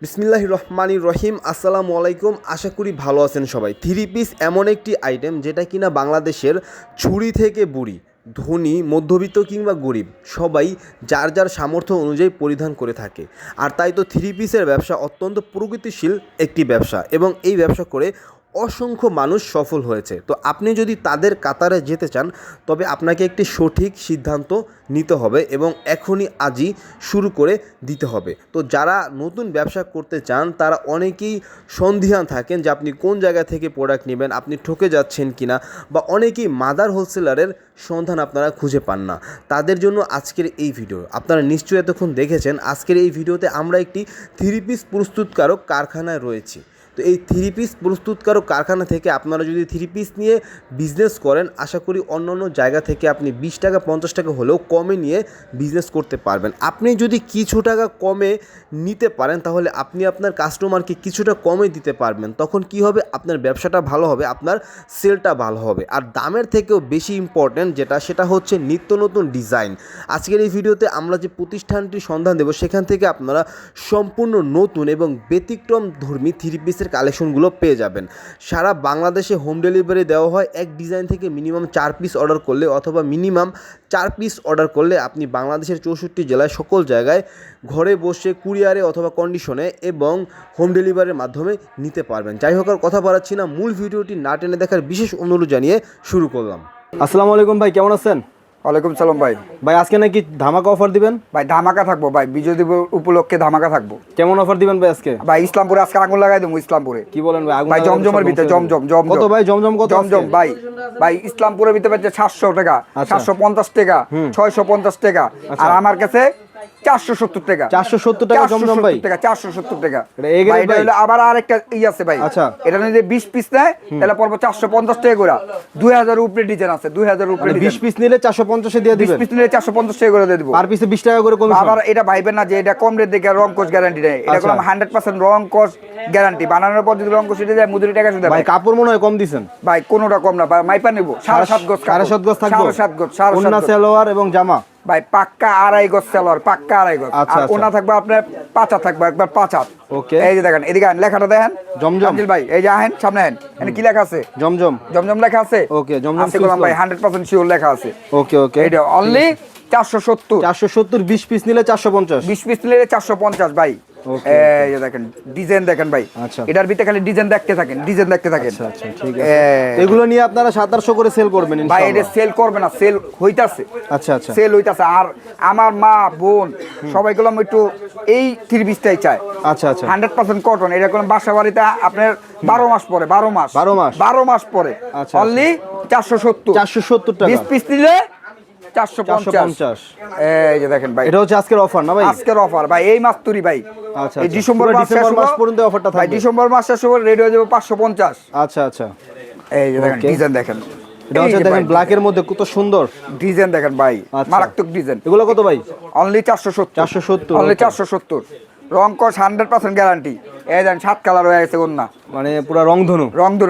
বিসমিল্লাহির রহমানির রহিম। আসসালামু আলাইকুম। আশা করি ভালো আছেন সবাই। থ্রি পিস এমন একটি আইটেম যেটা কিনা বাংলাদেশের ছুরি থেকে বুড়ি, ধনী, মধ্যবিত্ত কিংবা গরিব সবাই যার যার সামর্থ্য অনুযায়ী পরিধান করে থাকে। আর তাই তো থ্রি পিসের ব্যবসা অত্যন্ত প্রগতিশীল একটি ব্যবসা এবং এই ব্যবসা করে অসংখ্য মানুষ সফল হয়েছে। তো আপনি যদি তাদের কাতারে যেতে চান তবে আপনাকে একটি সঠিক সিদ্ধান্ত নিতে হবে এবং এখনই আজই শুরু করে দিতে হবে। তো যারা নতুন ব্যবসা করতে চান তারা অনেকেই সন্দিহান থাকেন যে আপনি কোন জায়গা থেকে প্রোডাক্ট নেবেন, আপনি ঠকে যাচ্ছেন কিনা, বা অনেকেই মাদার হোলসেলারের সন্ধান আপনারা খুঁজে পান না। তাদের জন্য আজকের এই ভিডিও। আপনারা নিশ্চয়ই এতক্ষণ দেখেছেন আজকের এই ভিডিওতে আমরা একটি থ্রি পিস প্রস্তুতকারক কারখানায় রয়েছি। তো এই থ্রি পিস প্রস্তুতকারক কারখানা থেকে আপনারা যদি থ্রি পিস নিয়ে বিজনেস করেন, আশা করি অন্য অন্য জায়গা থেকে আপনি 20 টাকা 50 টাকা হলেও কমে নিয়ে বিজনেস করতে পারবেন। আপনি যদি কিছু টাকা কমে নিতে পারেন তাহলে আপনি আপনার কাস্টমারকে কিছুটা কমে দিতে পারবেন। তখন কি হবে, আপনার ব্যবসাটা ভালো হবে, আপনার সেলটা ভালো হবে। আর দামের থেকেও বেশি ইম্পর্ট্যান্ট সেটা হচ্ছে নিত্য নতুন ডিজাইন। আজকের এই ভিডিওতে আমরা যে প্রতিষ্ঠানটির সন্ধান দেব সেখান থেকে আপনারা সম্পূর্ণ নতুন এবং ব্যতিক্রম ধর্মী থ্রি পিসের কালেকশনগুলো পেয়ে যাবেন। সারা বাংলাদেশে হোম ডেলিভারি দেওয়া হয়। এক ডিজাইন থেকে মিনিমাম 4 পিস অর্ডার করলে অথবা মিনিমাম 4 পিস অর্ডার করলে আপনি বাংলাদেশের 64 জেলায় সকল জায়গায় ঘরে বসে কুরিয়ারে অথবা কন্ডিশনে এবং হোম ডেলিভারির মাধ্যমে নিতে পারবেন। যাই হোক, আর কথা বাড়াচ্ছি না, মূল ভিডিওটি না টেনে দেখার বিশেষ অনুরোধ জানিয়ে শুরু করলাম। আসসালামু আলাইকুম ভাই, কেমন আছেন? ওয়ালাইকুম সালাম ভাই। ভাই আজকে নাকি ধামাকা অফার দিবেন? ভাই ধামাকা থাকবো ভাই, বিজয় দিবস উপলক্ষে ধামাকা থাকবো। কেমন অফার দিবেন ভাই আজকে? ভাই ইসলামপুরে আজকে আগুন লাগাই দেবো। ইসলামপুরে কি বলেন ভাই? আগুন ভাই জমজমের ভিতরে জমজম কত ভাই? জমজম কত? জমজম ভাই ভাই ইসলামপুরের ভিতরে পাচ্ছে 700 টাকা, 750 টাকা, 650 টাকা, আর আমার কাছে 470 টাকা। 470 টাকা জমজম ভাই? 470 টাকা। ভাই এটা হলো আবার আরেকটা আছে ভাই। আচ্ছা, এটা যদি 20 পিস নেয় তাহলে পড়বে 450 টাকা করে। 2000 উপরে ডিজাইন আছে, 2000 উপরে ডিজাইন। 20 পিস নিলে 450 এ দিয়ে দিবেন? 20 পিস নিলে 450 টাকা করে দিয়ে দেব। পার পিসে 20 টাকা করে কমিশন। আবার এটা ভাইবেন না যে এটা কম রেট দেখে রং কোচ গ্যারান্টি নেই। এটা কোন 100% রং কোচ গ্যারান্টি। বানানোর পর যদি রং কোচ উঠে যায় মজুরি টাকা শুধু ভাই কাপড় মনে হয় কম দিবেন ভাই। কোনটা কম না ভাই, মাইপা নেব 7.5 গজ। 7.5 গজ থাকবে? 7.5 গজ, 7.5 ওন্না সালোয়ার এবং জামা ভাই পাক্কা 2.5 গজ সালোয়ার, পাক্কা 2.5 গজ। আর ওনা থাকবে আপনার 5 হাত থাকবে, একবার 5 হাত। ওকে, এই যে দেখেন, এদিকে লেখাটা দেখেন জমজম ভাই। এই যে আহেন সামনে আহেন, এখানে কি লেখা আছে? জমজম। জমজম লেখা আছে? ওকে, জমজম আছে কোন ভাই 100% শিওর লেখা আছে। ওকে ওকে, এটা অনলি 470। 470 20 পিস নিলে 450। 20 পিস নিলে 450 ভাই। এই যে দেখেন ডিজাইন দেখেন ভাই। আচ্ছা, এটার ভিতরে খালি ডিজাইন দেখতে থাকেন, ডিজাইন দেখতে থাকেন। আচ্ছা ঠিক আছে। এগুলো নিয়ে আপনারা 700 করে সেল করবেন ভাই। ইনশাআল্লাহ। এটা সেল করবে না, সেল হইতাছে। আচ্ছা আচ্ছা, সেল হইতাছে। আর আমার মা বোন সবাইগুলো একটু এই থ্রি পিসটাই চায়। আচ্ছা আচ্ছা, 100% কটন। এটা কোন বাসা বাড়িতে আপনার 12 মাস পরে, 12 মাস 12 মাস পরে অনলি 470। 470 টাকা। 20 পিস নিলে 450। এই যে দেখেন ভাই, এটা হচ্ছে আজকের অফার না ভাই? আজকের অফার ভাই, এই মাস তুরি ভাই। আচ্ছা, এই ডিসেম্বর মাস পর্যন্ত অফারটা থাকবে ভাই। ডিসেম্বর মাস শেষ হবে, রেডি হয়ে যাবে 550। আচ্ছা আচ্ছা, এই যে দেখেন ডিজাইন দেখেন। এটা হচ্ছে দেখেন ব্ল্যাক এর মধ্যে কত সুন্দর ডিজাইন দেখেন ভাই, মারাত্মক ডিজাইন। এগুলো কত ভাই? অনলি 470। 470 অনলি 470। রং কস 100% গ্যারান্টি। এই দেখেন 7 কালার হয়ে গেছে ওন্না, মানে পুরো রংধনু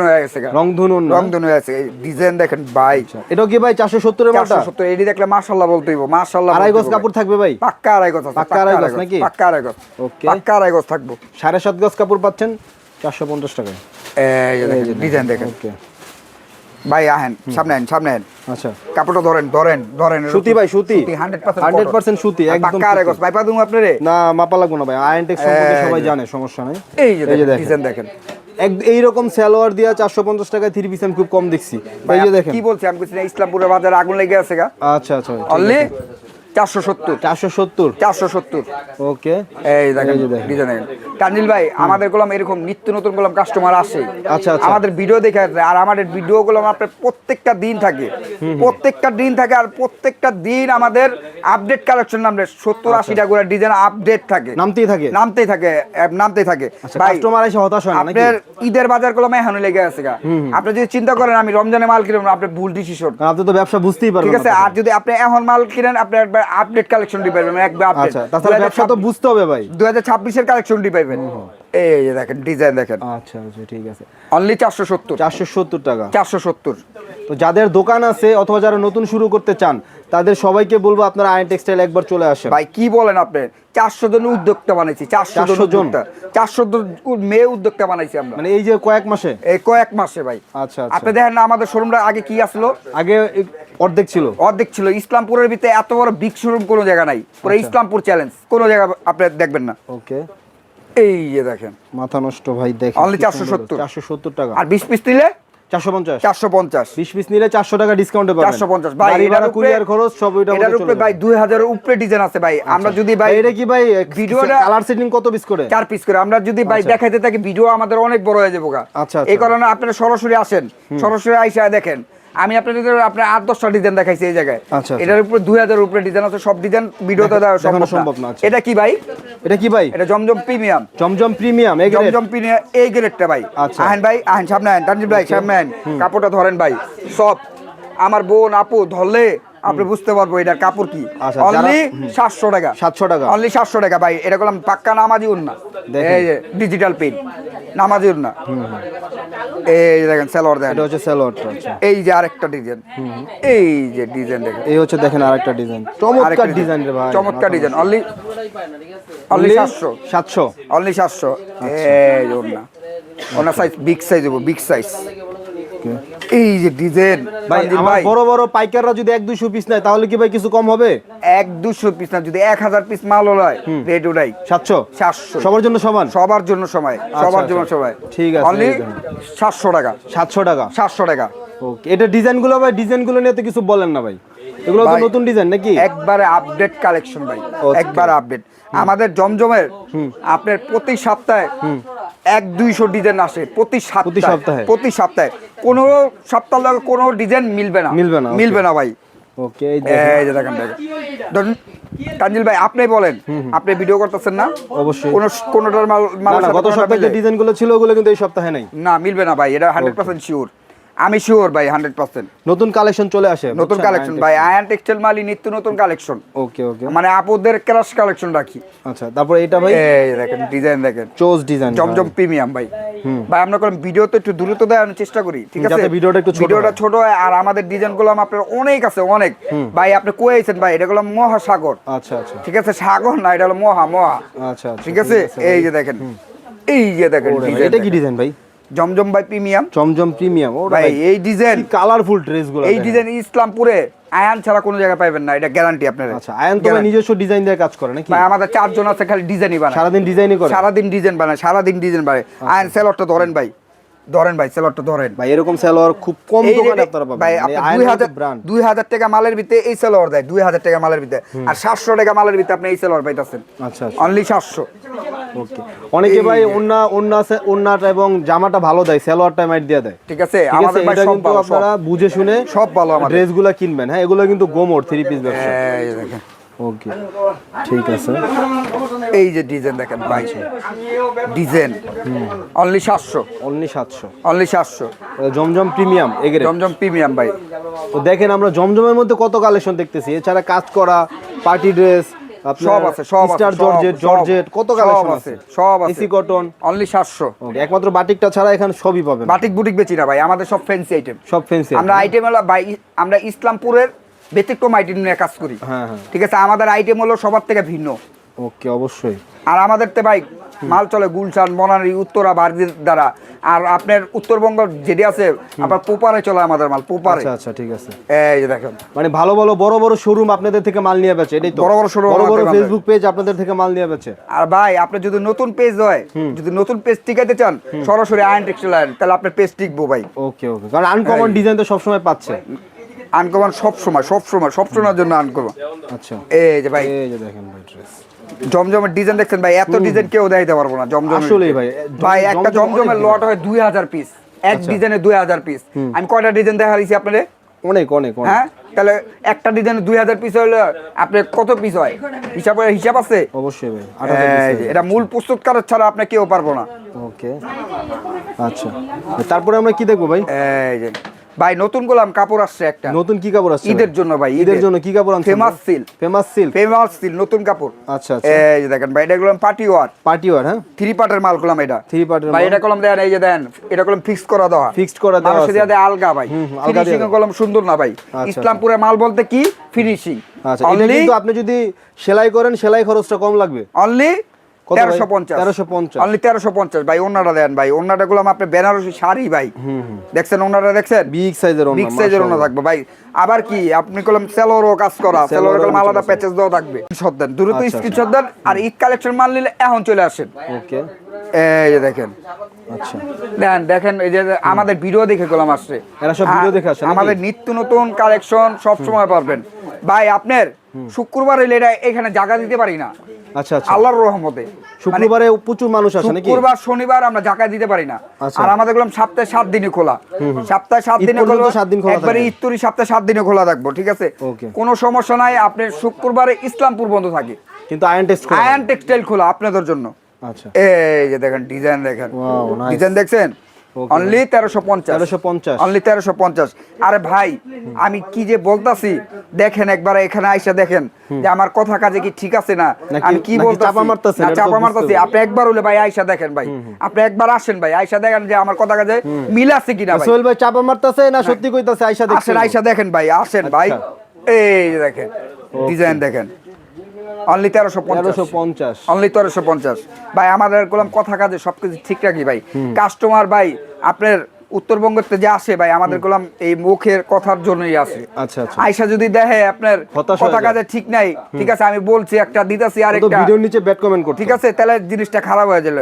হয়ে গেছে। রংধনু হয়ে গেছে। ডিজাইন দেখেন ভাই। এটাও কি ভাই 470 এর মালটা? 470। এডি দেখলে মাশাআল্লাহ বলতে হইব, মাশাআল্লাহ। 2.5 গজ কাপড় থাকবে ভাই? পাক্কা 2.5 গজ আছে। পাক্কা 2.5 গজ নাকি? পাক্কা 2.5 গজ। ওকে, পাক্কা 2.5 গজ থাকবো। 7.5 গজ কাপড় পাচ্ছেন 450 টাকায়। এই যে দেখেন ডিজাইন দেখেন। ওকে ভাই আহেন সামনে আহেন, সামনে আহেন। আচ্ছা, কাপড়টা ধরেন সুতি ভাই, সুতি 100% সুতি, একদম পাক্কা 2.5 গজ। ভাই পা দুম আপনারে না, মাপা লাগবে না ভাই। আয়নটেক্স সম্পর্কে সবাই জানে, সমস্যা নাই। এই যে ডিজাইন দেখেন। এইরকম সালোয়ার দিয়া 450 টাকায় থ্রি পিস আমি খুব কম দেখছি। এই যে দেখেন কি বলছি আমি, কিছু না, ইসলামপুরের বাজারে আগুন লেগে আছে গা। আচ্ছা আচ্ছা, অনলি 470। 470। ওকে, এই দেখেন ডিজাইন। তানজিল ভাই, আমাদের গোলাম এরকম নিত্য নতুন গোলাম কাস্টমার আসে। আচ্ছা আচ্ছা, আমাদের ভিডিও দেখে আসে। আর আমাদের ভিডিও গুলো আপনার প্রত্যেকটা দিন থাকে, আর প্রত্যেকটা দিন আমাদের আপডেট কালেকশন নামলে 70-80টা করে ডিজাইন আপডেট থাকে, নামতেই থাকে ভাই। কাস্টমার এসে হতাশ হয় না নাকি? আপনার ঈদের বাজার গুলো এখনো লেগে আছে গা। আপনি যদি চিন্তা করেন আমি রমজানে মাল কিনব, আপনি ভুল ডিসিশন। আপনি তো ব্যবসা বুঝতেই পারবেন, ঠিক আছে। আর যদি আপনি এখন মাল কিনেন, আপনি একবার আপডেট কালেকশন দিবেন, একবার আপডেট। আচ্ছা, তাহলে ব্যবসা তো বুঝতে হবে ভাই। 2026 এর কালেকশন দিবেন। এই যে দেখেন ডিজাইন দেখেন। আচ্ছা আচ্ছা, ঠিক আছে। অনলি 470 470 টাকা। 470। তো যাদের দোকান আছে অথবা যারা নতুন শুরু করতে চান তাদের সবাইকে বলবো আপনারা আয়ন টেক্সটাইল একবার চলে আসেন। ভাই কি বলেন আপনি, 400 জন উদ্যোক্তা বানাইছি, 400 জন 400 জন? উদ্যোক্তা, 400 জন মেয়ে উদ্যোক্তা বানাইছি আমরা, মানে এই যে কয়েক মাসে? এই কয়েক মাসে ভাই। আচ্ছা আপনি আচ্ছা। দেখেন না আমাদের শোরুমটা আগে কি আসলো, আগে অর্ধেক ছিল। অর্ধেক ছিল। ইসলামপুরের ভিতরে এত বড় বিগ শোরুম কোনো জায়গা নাই, পুরো ইসলামপুর চ্যালেঞ্জ, কোনো জায়গা আপনি দেখবেন না। ওকে, এই যে দেখেন মাথা নষ্ট ভাই, দেখেন Only 470 470 টাকা। আর 20 পিস নিলে 450 450, 20 পিস নিলে 400 টাকা ডিসকাউন্টে পাবেন। 450 ভাই। গাড়ি এটার ভাড়া, উপরে কুরিয়ার খরচ সব ওইটা এটার উপরে ভাই 2000 এর উপরে ডিজাইন আছে ভাই। আমরা যদি ভাই এটা কি ভাই ভিডিওটা কালার সেটিং কত পিস করে? 4 পিস করে আমরা যদি ভাই দেখাইতে থাকি ভিডিও আমাদের অনেক বড় হয়ে যাবে গা। আচ্ছা, এই কারণে আপনারা সরাসরি আসেন, সরাসরি আইসা দেখেন। আমি আপনাদের আপনার 8-10টা ডিজাইন দেখাইছি এই জায়গায়। আচ্ছা, এটার উপরে 2000 এর উপরে ডিজাইন আছে, সব ডিজাইন ভিডিওতে দেওয়া সম্ভব না। আচ্ছা। এটা কি ভাই? এটা কি ভাই? এটা জমজম প্রিমিয়াম, জমজম প্রিমিয়াম এই গ্রেড। জমজম প্রিমিয়াম এই গ্রেডটা ভাই। আচ্ছা। আহেন ভাই, আহেন সামনে আহেন, তানজিব ভাই সামনে আহেন, কাপড়টা ধরেন ভাই। সব আমার বোন আপু ধরলে আপনি বুঝতে পারবো এটার কাপড় কি। আচ্ছা, অনলি 700 টাকা, 700 টাকা, অনলি 700 টাকা ভাই। এটা করলাম পাক্কা নামাজি উন্না, এই যে ডিজিটাল পেন নামাজি উন্না। এই যে দেখেন সালোয়ার দেখেন, এটা হচ্ছে সালোয়ারটা। আচ্ছা, এই যে আরেকটা ডিজাইন, এই যে ডিজাইন দেখেন, এই হচ্ছে দেখেন আরেকটা ডিজাইন, চমৎকার ডিজাইন রে ভাই, চমৎকার ডিজাইন। Only 700, 700, only 700। এই যে উন্না, ওনার সাইজ বিগ সাইজ হবে, বিগ সাইজ। এই যে ডিজাইন ভাই আমার বড় বড় পাইকাররা যদি 1-200 পিস নেয় তাহলে কি ভাই কিছু কম হবে? 1-200 পিস না, যদি 1000 পিস মাল হয় রেট ওটাই 700, 700 সবার জন্য সমান, সবার জন্য সময়, সবার জন্য সময়। ঠিক আছে, অনলি 700 টাকা, 700 টাকা, 700 টাকা। ওকে, এটা ডিজাইনগুলো ভাই, ডিজাইনগুলো নিয়ে তো কিছু বলেন না ভাই, এগুলো তো ভাই, নতুন ডিজাইন নাকি? একবারে আপডেট কালেকশন ভাই, Okay. একবারে আপডেট। আমাদের জমজমের আপনার প্রতি সপ্তাহে 1-200 ডিজাইন আসে, প্রতি সপ্তাহে, প্রতি সপ্তাহে। কোনো সপ্তাহ লাগে কোনো ডিজাইন মিলবে না, মিলবে না, মিলবে না ভাই। ওকে, এই এই যে দেখেন ধরুন তানজিল ভাই আপনি বলেন, আপনি ভিডিও করতেছেন না? অবশ্যই। কোনোটার মাল না, গত সপ্তাহে যে ডিজাইনগুলো ছিল ওগুলো কিন্তু এই সপ্তাহে নাই। না, মিলবে না ভাই, এটা 100% শিওর। আমি শিওর ভাই 100%। নতুন কালেকশন চলে আসে, নতুন কালেকশন ভাই, আয়ন টেক্সটাইল মালি নিত্য নতুন কালেকশন। ওকে ওকে, মানে আপুদের ক্রাশ কালেকশন রাখি। আচ্ছা, তারপর এটা ভাই, এই দেখেন ডিজাইন দেখেন, চোজ ডিজাইন, জমজম প্রিমিয়াম ভাই। ভাই আমরা কোন ভিডিওতে একটু দ্রুত দেওয়ার চেষ্টা করি, ঠিক আছে? যাতে ভিডিওটা একটু ছোট ভিডিওটা হয়। ছোট হয়। আর আমাদের ডিজাইনগুলো আপনার অনেক আছে, অনেক ভাই। আপনি কইছেন ভাই এটা হলো মহাসাগর, আচ্ছা আচ্ছা, ঠিক আছে? সাগর না, এটা হলো মহা। আচ্ছা আচ্ছা, ঠিক আছে? এই যে দেখেন, এই যে দেখেন এটা কি ডিজাইন ভাই? জমজম ভাই প্রিমিয়াম, জমজম প্রিমিয়াম। ও ভাই এই ডিজাইন, কালারফুল ড্রেসগুলো, এই ডিজাইন ইসলামপুরে আয়ান ছাড়া কোনো জায়গায় পাবেন না, এটা গ্যারান্টি আপনাদের। আচ্ছা, আয়ন তো ভাই নিজস্ব ডিজাইন দিয়ে কাজ করে নাকি? ভাই আমাদের 4 জন আছে, খালি ডিজাইনই বানায়, সারাদিন ডিজাইনই করে, সারাদিন ডিজাইন বানায়, সারাদিন ডিজাইন বানায়। আয়ান সেলরটা ধরেন ভাই, ধরেন ভাই সেলরটা ধরেন ভাই। এরকম সালোয়ার খুব কম এই দোকানে রেটে আপনারা পাবেন ভাই। মানে আপনি আয়ন ব্র্যান্ড 2000 টাকা মালের ভিতরে এই সেলর দেয়, 2000 টাকা মালের ভিতরে। আর 700 টাকা মালের ভিতরে আপনি এই সেলর পাইতাছেন। আচ্ছা আচ্ছা, অনলি 700। ওকে। অনেকে ভাই ওন্নাটা এবং জামাটা ভালো দেয়, সালোয়ারটা মাইট দিয়ে দেয়, ঠিক আছে? ঠিক আছে? আমাদের ভাই এটা সব কিন্তু ভালো, আপনারা বুঝে শুনে সব ভালো আমাদের। ড্রেসগুলো কিনবেন। হ্যাঁ, এগুলো কিন্তু গোমর 3 পিস ব্যবসা। এই যে দেখেন, ওকে, ঠিক আছে। এই যে ডিজাইন দেখেন ভাই, ডিজাইন অনলি 700, অনলি 700, অনলি 700। জমজম প্রিমিয়াম এগরে। জমজম প্রিমিয়াম ভাই। তো দেখেন আমরা জমজমের মধ্যে কত কালেকশন দেখতেছি, এছাড়া কাজ করা পার্টি ড্রেস সব আছে, সব আছে, স্টার জর্জেট কত কালেকশন আছে, সব আছে। AC cotton only 700। ওকে, একমাত্র বাটিকটা ছাড়া এখানে সবই পাবেন। বাটিক বুটিক বেচি না ভাই, আমাদের সব ফ্যান্সি আইটেম, সব ফ্যান্সি আমরা আইটেম হলো ভাই, আমরা ইসলামপুরের ব্যতিক্রম আইটেম নিয়ে কাজ করি। হ্যাঁ হ্যাঁ, ঠিক আছে? আমাদের আইটেম হলো সবার থেকে ভিন্ন। ওকে, অবশ্যই। আর আমাদের তো ভাই মাল চলে গুলশান, বনানী, উত্তরা, বারদির দ্বারা। আর আপনার উত্তরবঙ্গ যেটি আছে আপনার পোপারে চলে আমাদের মাল, পোপারে। আচ্ছা আচ্ছা, ঠিক আছে। এই যে দেখেন, মানে ভালো ভালো বড় বড় শোরুম আপনাদের থেকে মাল নিয়ে বেচে, এটাই তো? বড় বড় showroom বড় বড় আমাদের ফেসবুক পেজ আপনাদের থেকে মাল নিয়ে বেচে। আর ভাই আপনি যদি নতুন পেজ হয়, যদি নতুন পেজ টিকাইতে চান, সরাসরি আয়ন টেক্সটাইল আয়ন, তাহলে আপনার পেজ টিকবো ভাই। ওকে ওকে, কারণ আনকমন ডিজাইন তো সবসময় পাচ্ছে। আনকমন সবসময়ের জন্য আনকমন। আচ্ছা, এই যে ভাই, এই যে দেখেন ভাই ড্রেস, জমজমের ডিজাইন দেখছেন ভাই, এত ডিজাইন কেউ দেখাইতে পারবো না জমজম। আসলেই ভাই, ভাই একটা জমজমের লট হয় 2000 পিস, এক ডিজাইনে 2000 পিস। আমি কয়টা ডিজাইন দেখাইছি আপনারে? অনেক অনেক অনেক। হ্যাঁ, তাহলে একটা ডিজাইনে 2000 পিস হলে আপনি কত পিস হয় হিসাব আছে? অবশ্যই ভাই, এই যে, এটা মূল প্রস্তুতকারক ছাড়া আপনি কেউ পারবো না। ওকে, আচ্ছা। তারপরে আমরা কি দেখবো ভাই? এই যে ভাই নতুন গোলাম কাপড় আসছে একটা, নতুন কি কাপড় আসছে ঈদের জন্য ভাই, ঈদের জন্য কি কাপড় আনছেন? ফেমাস সিল, ফেমাস সিল নতুন কাপড়। আচ্ছা আচ্ছা, এই যে দেখেন ভাই, এটা গোলাম পার্টি ওয়ার, হ্যাঁ 3 পার্টের মাল গোলাম, এটা 3 পার্টের ভাই। এটা গোলাম দেন, এই যে দেন, এটা গোলাম ফিক্স করা দেওয়া আছে, সেটা দেয় আলগা ভাই, ফিনিশিং গোলাম সুন্দর না ভাই। ইসলামপুরের মাল বলতে কি ফিনিশিং। আচ্ছা, এটা কিন্তু আপনি যদি সেলাই করেন সেলাই খরচটা কম লাগবে, অনলি 1350 অনলি 1350 ভাই। ওন্নাটা দেন ভাই, ওন্নাটা গুলো আপনি বেনারসি শাড়ি ভাই, দেখছেন ওন্নাটা দেখছেন, বিগ সাইজের ওন্না থাকবে ভাই। আবার কি আপনি কলম সেলোরও কাজ করা, সেলোর কলম আলাদা প্যাচেস দাও থাকবে। স্ক্রিনশট দেন, দ্রুত স্ক্রিনশট দেন। আর ঈদ কালেকশন মাল নিলে এখন চলে আসেন। ওকে, এই যে দেখেন, আচ্ছা দেখেন এই যে আমাদের ভিডিও দেখে গোলাম আসছে, এরা সব ভিডিও দেখে আসে, আমাদের নিত্য নতুন কালেকশন সব সময় পাবেন ভাই। আপনার শুক্রবার হইলে এটা এখানে জায়গা দিতে পারি না, আচ্ছা আচ্ছা, আল্লাহর রহমতে। শুক্রবারে প্রচুর মানুষ আসে নাকি? শুক্রবার শনিবার আমরা জায়গা দিতে পারি না। আর আমাদের গুলো সপ্তাহে 7 দিনে খোলা, সপ্তাহে 7 দিনে খোলা, একবারে ইত্তরি সপ্তাহে 7 দিনে খোলা থাকবো, ঠিক আছে? কোনো সমস্যা নাই। আপনার শুক্রবারে ইসলামপুর বন্ধ থাকে, কিন্তু আয়ন টেক্সটাইল খোলা আপনাদের জন্য। আচ্ছা, এই যে দেখেন ডিজাইন, দেখেন ডিজাইন দেখছেন, অনলি 1350 অনলি 1350। আরে ভাই আমি কি যে বলতাছি, দেখেন একবার এখানে আইসা দেখেন যে আমার কথা কাজে কি ঠিক আছে না, আমি কি বলতাছি না চাপা মারতাছি। আপনি একবার হলে ভাই আইসা দেখেন ভাই, আপনি একবার আসেন ভাই, আইসা দেখেন যে আমার কথা কাজে মিল আছে কিনা ভাই। সোহেল ভাই চাপা মারতাছে না সত্যি কইতাছে? আইসা দেখেন, আইসা দেখেন ভাই, আসেন ভাই। এই যে দেখেন ডিজাইন দেখেন, অনলি 1350 অনলি 1350 ভাই। আমাদের গোলাম কথা কাজে সবকিছু ঠিক রাখি ভাই। কাস্টমার ভাই আপনার উত্তরবঙ্গতে যে আসে ভাই, আমাদের গোলাম এই মুখের কথার জন্যই আসে। আচ্ছা আচ্ছা, আয়সা যদি দেখে আপনার কথা কাজে ঠিক নাই, ঠিক আছে আমি বলছি একটা দিতাছি আর একটা ভিডিওর নিচে ব্যাড কমেন্ট করতে, ঠিক আছে, তাহলে জিনিসটা খারাপ হয়ে যাবে।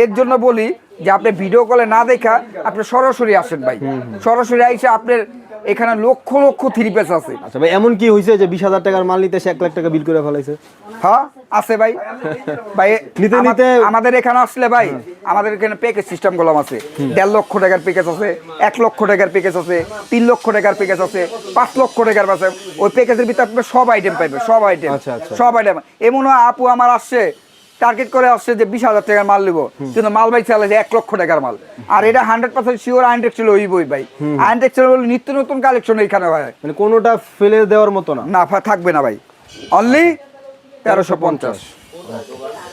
এর জন্য বলি যে আপনি ভিডিও কলে না দেখা আপনি সরাসরি আসেন ভাই, সরাসরি আইসা আপনার এখানে লক্ষ লক্ষ 3 পিস আছে। আচ্ছা ভাই, এমন কি হইছে যে 20,000 টাকার মাল নিতে সে 1 লাখ টাকা বিল করে ফেলাইছে? হ্যাঁ আছে ভাই, ভাই নিতে নিতে আমাদের এখানে আসলে ভাই, আমাদের এখানে প্যাকেজ সিস্টেম গোলাম আছে। 1.5 লক্ষ টাকার প্যাকেজ আছে, 1 লক্ষ টাকার প্যাকেজ আছে, 3 লক্ষ টাকার প্যাকেজ আছে, 5 লক্ষ টাকার আছে। ওই প্যাকেজের ভিতরে আপনি সব আইটেম পাইবেন, সব আইটেম, সব আইটেম। এমন আপু আমার আসছে টার্গেট করে আসছে যে 20,000 টাকার মাল নিব, কিন্তু মাল ভাই চালে যে 1 লক্ষ টাকার মাল। আর এটা 100% শিওর আইনটেক্সটাইল হইবই ভাই। আইনটেক্সটাইল বলে নিত্য নতুন কালেকশন এখানে হয়, মানে কোনোটা ফেলে দেওয়ার মতো না, না থাকবে না ভাই। অনলি 1350।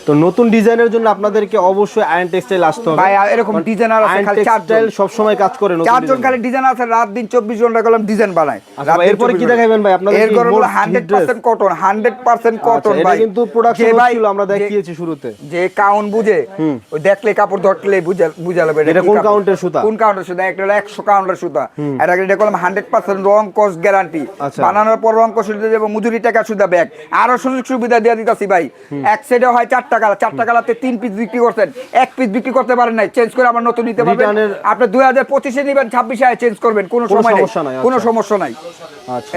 তো নতুন ডিজাইনের জন্য আপনাদেরকে অবশ্যই আয়ন টেক্সটাইল আসতে হবে ভাই। এরকম ডিজাইনার আছে খালি 4 জন, সব সময় কাজ করে, 4 জন খালি ডিজাইন আছে, রাত দিন 24 ঘন্টা কলম ডিজাইন বানায়। আচ্ছা ভাই, এরপর কি দেখাবেন ভাই আপনাদের? এর গরগুলো 100% কটন, 100% কটন ভাই। এটা কিন্তু প্রোডাকশন ছিল, আমরা দেখিয়েছি শুরুতে। যে কাউন্ট বুঝে ওই দেখলে কাপড় ধরলে বুঝা যাবে এটা কোন কাউন্টের সুতা, কোন কাউন্টের সুতা। একটা হলো 100 কাউন্টের সুতা, এটা কলম 100% রং কস গ্যারান্টি। বানানোর পর রং কস সুতা দেব, মজুরি টাকা সুতা ব্যাগ, আরো সুযোগ সুবিধা দিয়ে দিতাছি ভাই। এক সাইডে হয় 4টা কালার, 4টা কালারতে 3 পিস বিক্রি করতেন, 1 পিস বিক্রি করতে পারেন নাই, চেঞ্জ করে আবার নতুন নিতে পারবেন। আপনি 2025 এ নেবেন, 26 এ চেঞ্জ করবেন, কোনো সমস্যা নাই, কোনো সমস্যা নাই। আচ্ছা,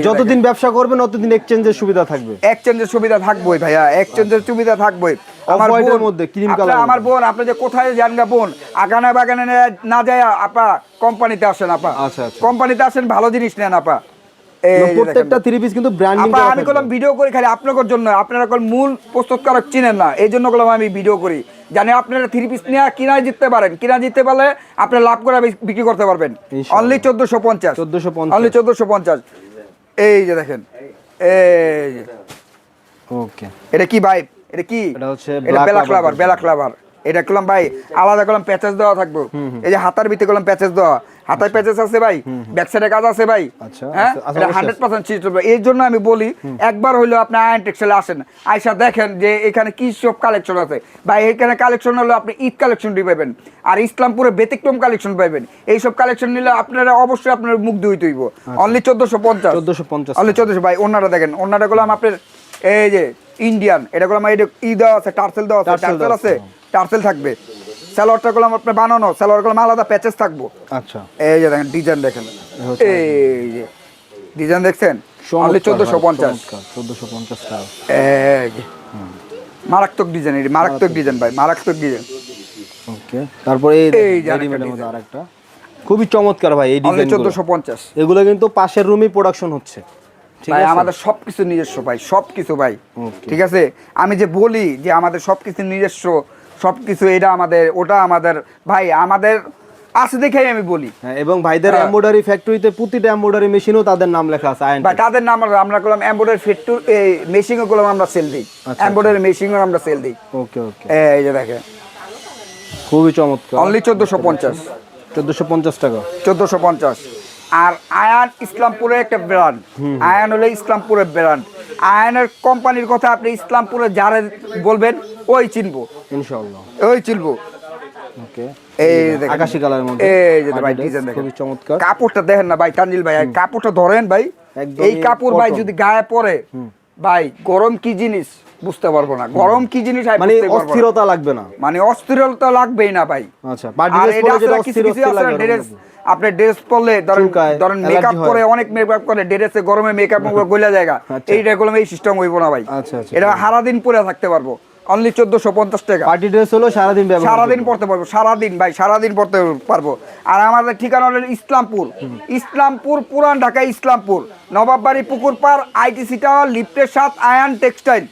যতদিন ব্যবসা করবেন ততদিন এক্সচেঞ্জের সুবিধা থাকবে, এক্সচেঞ্জের সুবিধা থাকবেই ভাইয়া, এক্সচেঞ্জের সুবিধা থাকবেই। আমার বোনের মধ্যে ক্রিম কালার, আমার বোন আপনি যে কোথায় যান গা বোন, আগানা বাগানে না যায় আপা, কোম্পানিতে আসেন আপা। আচ্ছা আচ্ছা, কোম্পানিতে আসেন, ভালো জিনিস নেন আপা। প্রত্যেকটা 3 পিস কিন্তু ব্র্যান্ডিং করা। আমি কলম ভিডিও করি খালি আপনাদের জন্য, আপনারা কোন মূল প্রস্তুতকারক চিনেন না, এই জন্য কলম আমি ভিডিও করি, জানি আপনারা 3 পিস নিয়ে কিনা জিততে পারেন, কিনা জিততে পারলে আপনি লাভ করে বিক্রি করতে পারবেন। Only 1450 only 1450। এই যে দেখেন, এই যে ওকে, এটা কি ভাই, এটা কি, এটা হচ্ছে ব্ল্যাক ক্লাভার। এটা কলম ভাই আলাদা কলম প্যাচেস দেওয়া থাকবে, এই যে হাতার ভিতরে কলম প্যাচেস দেওয়া, হাতায় প্যাচেস আছে ভাই, ব্যাক সাইডে কাজ আছে ভাই। হ্যাঁ, এটা 100% সিস্টেম। এর জন্য আমি বলি একবার হইলো আপনি আয়ন টেক্সটাইলে আসেন, আয়সা দেখেন যে এখানে কি সব কালেকশন আছে ভাই। এখানে কালেকশন হলো আপনি ঈদ কালেকশন পাবেন, আর ইসলামপুরে ব্যতিক্রম কালেকশন পাবেন। এই সব কালেকশন নিলে আপনারা অবশ্যই আপনার মুখ ধুইতে হইব। অনলি 1450 অনলি 1400 ভাই। ওন্নাটা দেখেন, ওন্নাটা গুলো আপনার এই যে ইন্ডিয়ান, এটা গুলো আমার ঈদ আছে, টার্সেল দেওয়া আছে, টার্সেল আছে, টার্সেল থাকবে। সালোয়ারটা গুলো আপনি বানানো, সালোয়ার গুলো আলাদা প্যাচেস থাকবো। আচ্ছা, এই যে দেখেন ডিজাইন দেখেন, এই যে ডিজাইন দেখছেন, অনলি 1450 টাকা। এই যে মারাত্মক ডিজাইন, এই মারাত্মক ডিজাইন ভাই, মারাত্মক ডিজাইন। ওকে, তারপর এই রেডিমেডের মধ্যে আরেকটা খুবই চমৎকার ভাই, এই ডিজাইন 1450। এগুলো কিন্তু পাশের রুমই প্রোডাকশন হচ্ছে ভাই, আমাদের সবকিছু নিজস্ব ভাই, সবকিছু ভাই, ঠিক আছে। আমি যে বলি যে আমাদের সবকিছু নিজস্ব, সবকিছু, এটা আমাদের, ওটা আমাদের ভাই। আমাদের আছে দেখেই আমি বলি। হ্যাঁ, এবং ভাইদের হ্যাঁ। এমব্রয়ডারি ফ্যাক্টরিতে প্রতিটা এমব্রয়ডারি মেশিনও তাদের নাম লেখা আছে আয়ন বা তাদের নাম আমরা করলাম এমব্রয়ডারি ফ্যাক্টরি, এই মেশিনও করলাম আমরা সেল দিই, এমব্রয়ডারি মেশিনও আমরা সেল দিই। ওকে ওকে, এই যে দেখেন খুবই চমৎকার। অনলি 1450, 1450 টাকা। 1450। আর আয়ান ইসলামপুরের একটা ব্র্যান্ড, আয়ান হলো ইসলামপুরের ব্র্যান্ড। আয়ানের কোম্পানির কথা আপনি ইসলামপুরে যারা বলবেন ওই চিনবো, ইনশাআল্লাহ ওই চিনবো। ওকে, এই দেখেন আকাশী কালারের মধ্যে, এই যে ভাই ডিজাইন দেখেন, খুবই চমৎকার। কাপড়টা দেখেন না ভাই তানজিল ভাই, আর কাপড়টা ধরেন ভাই, একদমই এই কাপড় ভাই cotton। যদি গায়ে পরে ভাই গরম কি জিনিস বুঝতে পারবো না, গরম কি জিনিস আমি মানে বুঝতে পারবো না। অস্থিরতা লাগবে না। মানে অস্থিরতা লাগবেই না ভাই। আচ্ছা, পার্টি আর ড্রেস এটা পরে যেটা আসলে কিছু অস্থির কিছু অস্থির আছে লাগে ড্রেস, আপনি ড্রেস পরলে ধরেন চুলকায়, ধরেন allergy মেকআপ হয়। করে, অনেক মেকআপ করে ড্রেসে গরমে মেকআপ গলে জায়গা, আচ্ছা। এইটা করলাম এই সিস্টেম হইব না ভাই। আচ্ছা, আচ্ছা। এটা সারাদিন পরে থাকতে পারবো, অনলি 1450 টাকা। পার্টি ড্রেস হলো সারাদিন ব্যবহার সারাদিন করবে। পড়তে পারবো, সারাদিন ভাই সারাদিন পড়তে পারবো। আর আমাদের ঠিকানা হলো ইসলামপুর, ইসলামপুর পুরান ঢাকা ইসলামপুর, নবাববাড়ি পুকুর পাড়, আইটিসি টাওয়ার, লিফটের 7, আয়ান টেক্সটাইল।